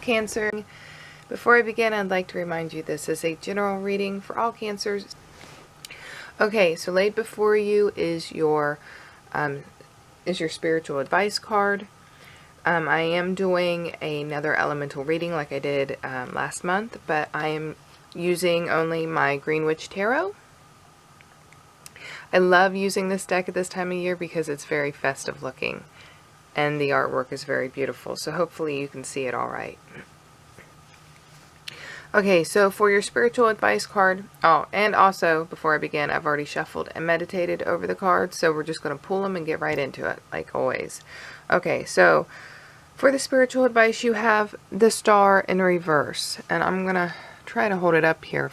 Cancer. Before I begin, I'd like to remind you this is a general reading for all Cancers. Okay, so laid before you is your spiritual advice card. I am doing another elemental reading like I did last month, but I am using only my Green Witch Tarot. I love using this deck at this time of year because it's very festive looking and the artwork is very beautiful, so hopefully you can see it all right. Okay, so for your spiritual advice card, oh, and also before I begin, I've already shuffled and meditated over the cards, so we're just going to pull them and get right into it, like always. Okay, so for the spiritual advice, you have the Star in reverse, and I'm going to try to hold it up here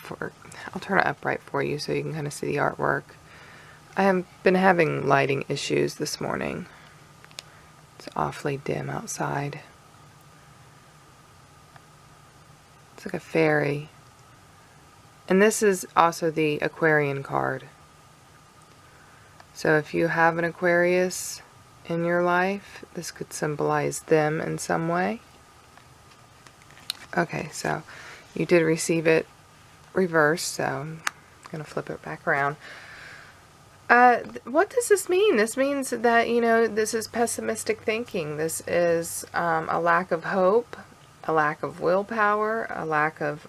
I'll turn it upright for you so you can kind of see the artwork. I have been having lighting issues this morning. It's awfully dim outside. It's like a fairy. And this is also the Aquarian card. So if you have an Aquarius in your life, this could symbolize them in some way. Okay, so you did receive it reversed, so I'm going to flip it back around. What does this mean? This means that, you know, this is pessimistic thinking. This is a lack of hope, a lack of willpower, a lack of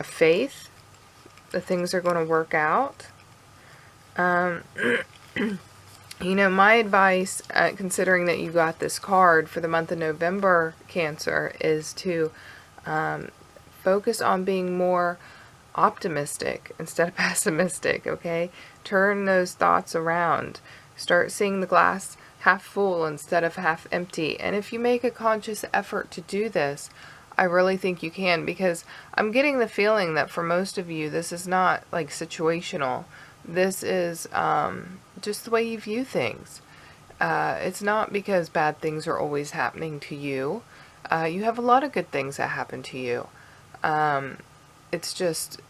faith that things are going to work out. You know, my advice, considering that you got this card for the month of November, Cancer, is to focus on being more optimistic instead of pessimistic, okay? Turn those thoughts around. Start seeing the glass half full instead of half empty. And if you make a conscious effort to do this, I really think you can, because I'm getting the feeling that for most of you, this is not like situational. This is just the way you view things. It's not because bad things are always happening to you. You have a lot of good things that happen to you. It's just,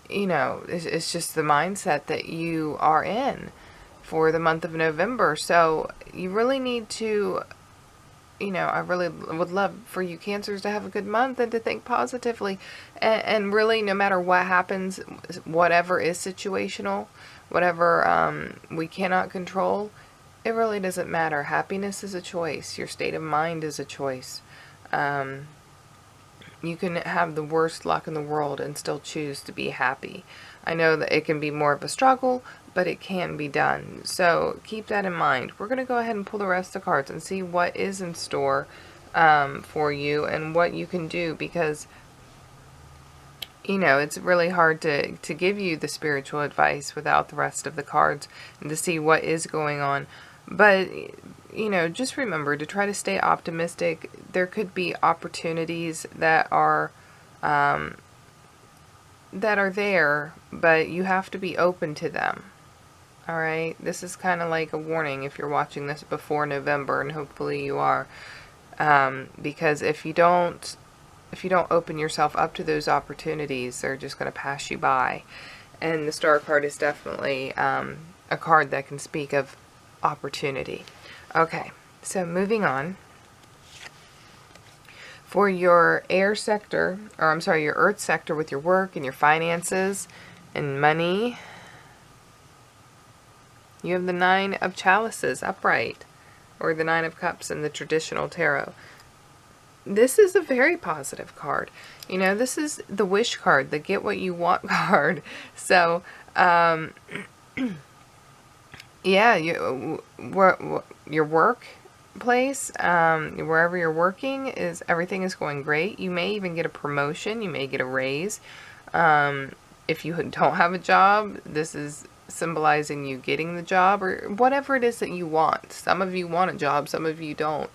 you know, it's just the mindset that you are in for the month of November. So you really need to, you know, I really would love for you Cancers to have a good month and to think positively. And really, no matter what happens, whatever is situational, whatever we cannot control, it really doesn't matter. Happiness is a choice. Your state of mind is a choice. You can have the worst luck in the world and still choose to be happy. I know that it can be more of a struggle, but it can be done. So keep that in mind. We're going to go ahead and pull the rest of the cards and see what is in store for you and what you can do, because, you know, it's really hard to give you the spiritual advice without the rest of the cards and to see what is going on. But, you know, just remember to try to stay optimistic. There could be opportunities that are there, but you have to be open to them. All right, this is kind of like a warning if you're watching this before November, and hopefully you are, because if you don't open yourself up to those opportunities, they're just going to pass you by. And the Star card is definitely a card that can speak of opportunity. Okay, so moving on. For your air sector, or I'm sorry, your earth sector with your work and your finances and money, you have the Nine of Chalices upright, or the Nine of Cups in the traditional tarot. This is a very positive card. You know, this is the wish card, the get what you want card. So, yeah, your workplace, wherever you're working, everything is going great. You may even get a promotion. You may get a raise. If you don't have a job, this is symbolizing you getting the job, or whatever it is that you want. Some of you want a job, some of you don't.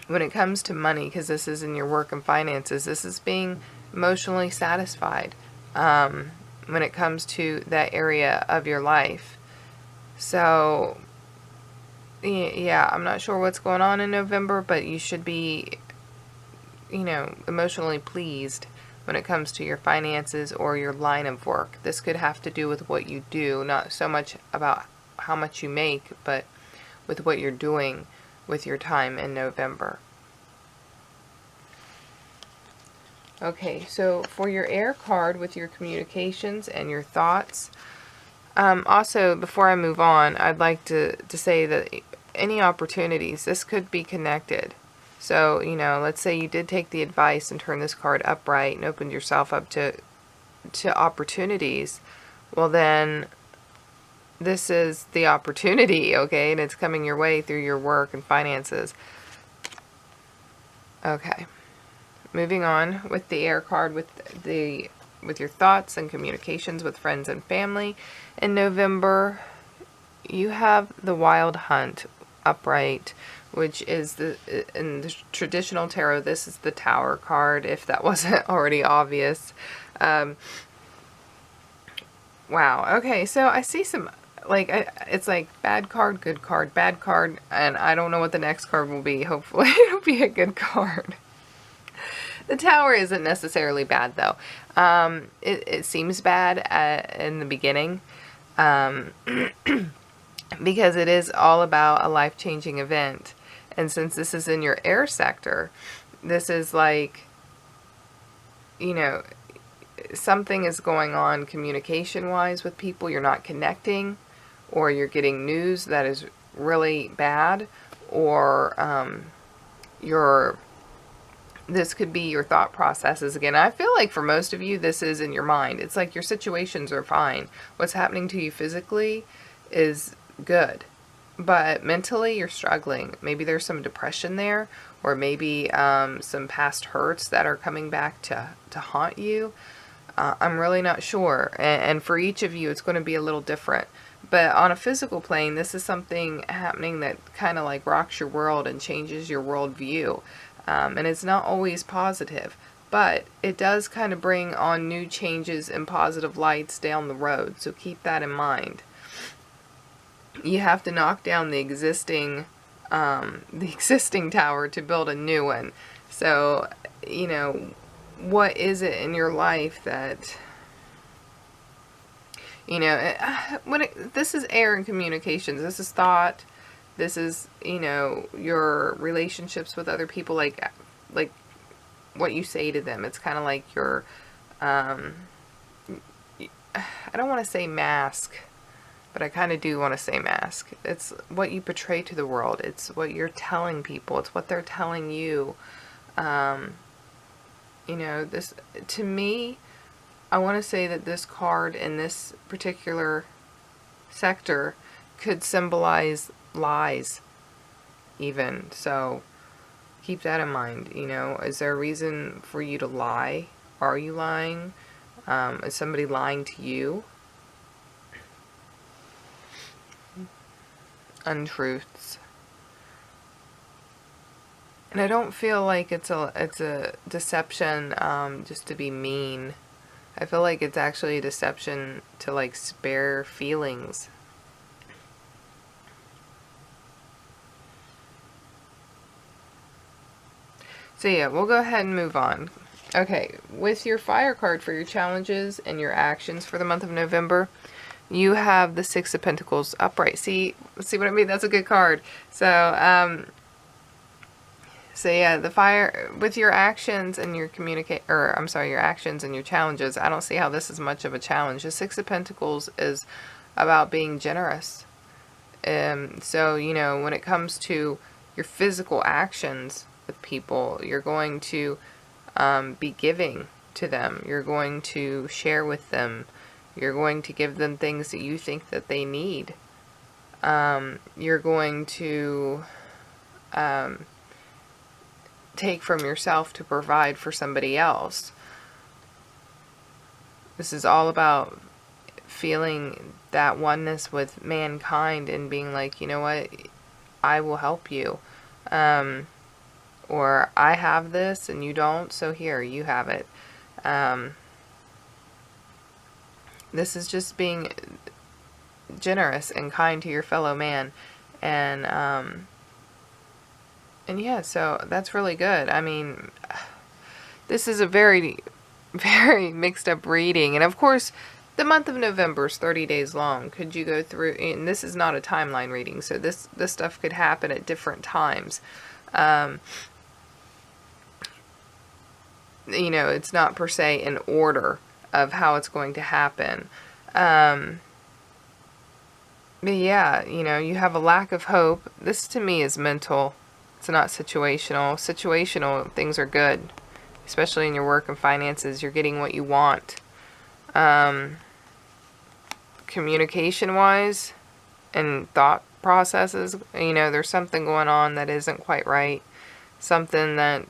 When it comes to money, because this is in your work and finances, this is being emotionally satisfied when it comes to that area of your life. So yeah, I'm not sure what's going on in November, but you should be, you know, emotionally pleased when it comes to your finances or your line of work. This could have to do with what you do, not so much about how much you make, but with what you're doing with your time in November. Okay, so for your air card with your communications and your thoughts, also, before I move on, I'd like to say that any opportunities, this could be connected. So, you know, let's say you did take the advice and turn this card upright and opened yourself up to opportunities. Well, then this is the opportunity, okay? And it's coming your way through your work and finances. Okay. Moving on with the air card with your thoughts and communications with friends and family. In November, you have the Wild Hunt upright, which is in the traditional tarot, this is the Tower card, if that wasn't already obvious. Wow. Okay, so I see some, like, it's like bad card, good card, bad card, and I don't know what the next card will be. Hopefully it'll be a good card. The Tower isn't necessarily bad, though. It seems bad in the beginning, because it is all about a life-changing event. And since this is in your air sector, this is like, you know, something is going on communication-wise with people. You're not connecting, or you're getting news that is really bad, or this could be your thought processes again. I feel like for most of you, this is in your mind. It's like your situations are fine. What's happening to you physically is good, but mentally you're struggling. Maybe there's some depression there, or maybe some past hurts that are coming back to haunt you. I'm really not sure. And for each of you, it's going to be a little different. But on a physical plane, this is something happening that kind of like rocks your world and changes your worldview. And it's not always positive, but it does kind of bring on new changes and positive lights down the road. So keep that in mind. You have to knock down the existing tower to build a new one. So, you know, what is it in your life that, you know, this is air and communications. This is thought. This is, you know, your relationships with other people, like what you say to them. It's kind of like your, I don't want to say mask, but I kind of do want to say mask. It's what you portray to the world. It's what you're telling people. It's what they're telling you. You know, this, to me, I want to say that this card in this particular sector could symbolize lies even. So keep that in mind. You know, is there a reason for you to lie? Are you lying? Is somebody lying to you? Untruths. And I don't feel like it's a deception just to be mean. I feel like it's actually a deception to like spare feelings. So yeah, we'll go ahead and move on. Okay, with your fire card for your challenges and your actions for the month of November, you have the Six of Pentacles upright. See what I mean? That's a good card. So, so yeah, the fire with your actions and your your actions and your challenges. I don't see how this is much of a challenge. The Six of Pentacles is about being generous. So, you know, when it comes to your physical actions with people, you're going to be giving to them. You're going to share with them. You're going to give them things that you think that they need. You're going to take from yourself to provide for somebody else. This is all about feeling that oneness with mankind and being like, you know what, I will help you. Or I have this and you don't, so here, you have it. This is just being generous and kind to your fellow man. And yeah, so that's really good. I mean, this is a very, very mixed up reading. And of course, The month of November is 30 days long. Could you go through, and this is not a timeline reading, so this stuff could happen at different times. You know, it's not per se an order of how it's going to happen. But yeah, you know, you have a lack of hope. This to me is mental. It's not situational. Situational, things are good. Especially in your work and finances. You're getting what you want. Communication-wise and thought processes, you know, there's something going on that isn't quite right. Something that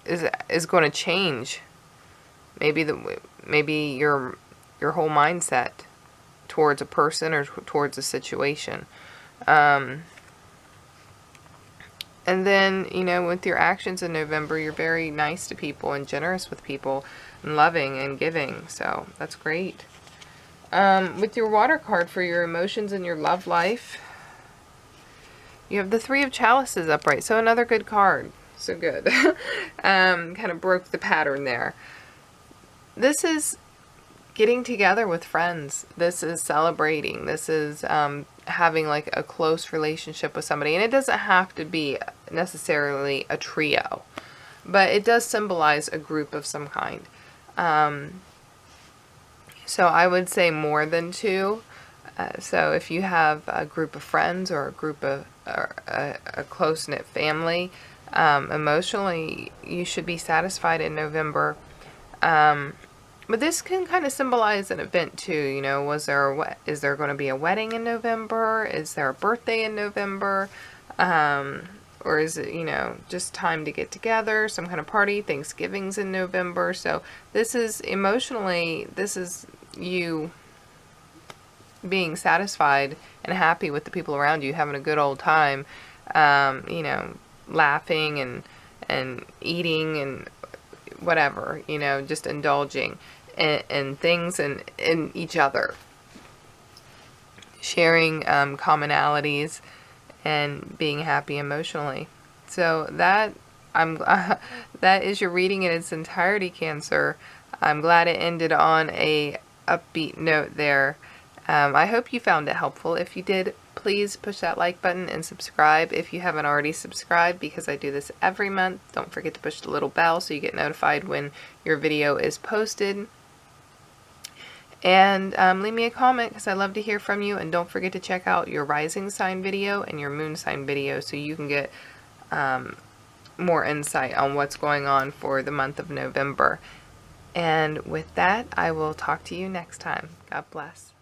is going to change. Maybe your whole mindset towards a person or towards a situation. And then, you know, with your actions in November, you're very nice to people and generous with people and loving and giving. So that's great. With your water card for your emotions and your love life, you have the Three of Chalices upright. So another good card. So good. Kind of broke the pattern there. This is getting together with friends. This is celebrating. This is having like a close relationship with somebody. And it doesn't have to be necessarily a trio, but it does symbolize a group of some kind. So I would say more than two. So if you have a group of friends or a group of a close-knit family, emotionally you should be satisfied in November. But this can kind of symbolize an event too. You know, is there going to be a wedding in November? Is there a birthday in November? Or is it, you know, just time to get together, some kind of party? Thanksgiving's in November. So this is emotionally, this is you being satisfied and happy with the people around you, having a good old time, you know, laughing and eating and whatever, you know, just indulging in things and in each other, sharing commonalities and being happy emotionally. So that that is your reading in its entirety, Cancer. I'm glad it ended on a upbeat note there. I hope you found it helpful. If you did, please push that like button and subscribe if you haven't already subscribed, because I do this every month. Don't forget to push the little bell so you get notified when your video is posted. And leave me a comment, because I love to hear from you. And don't forget to check out your rising sign video and your moon sign video so you can get more insight on what's going on for the month of November. And with that, I will talk to you next time. God bless.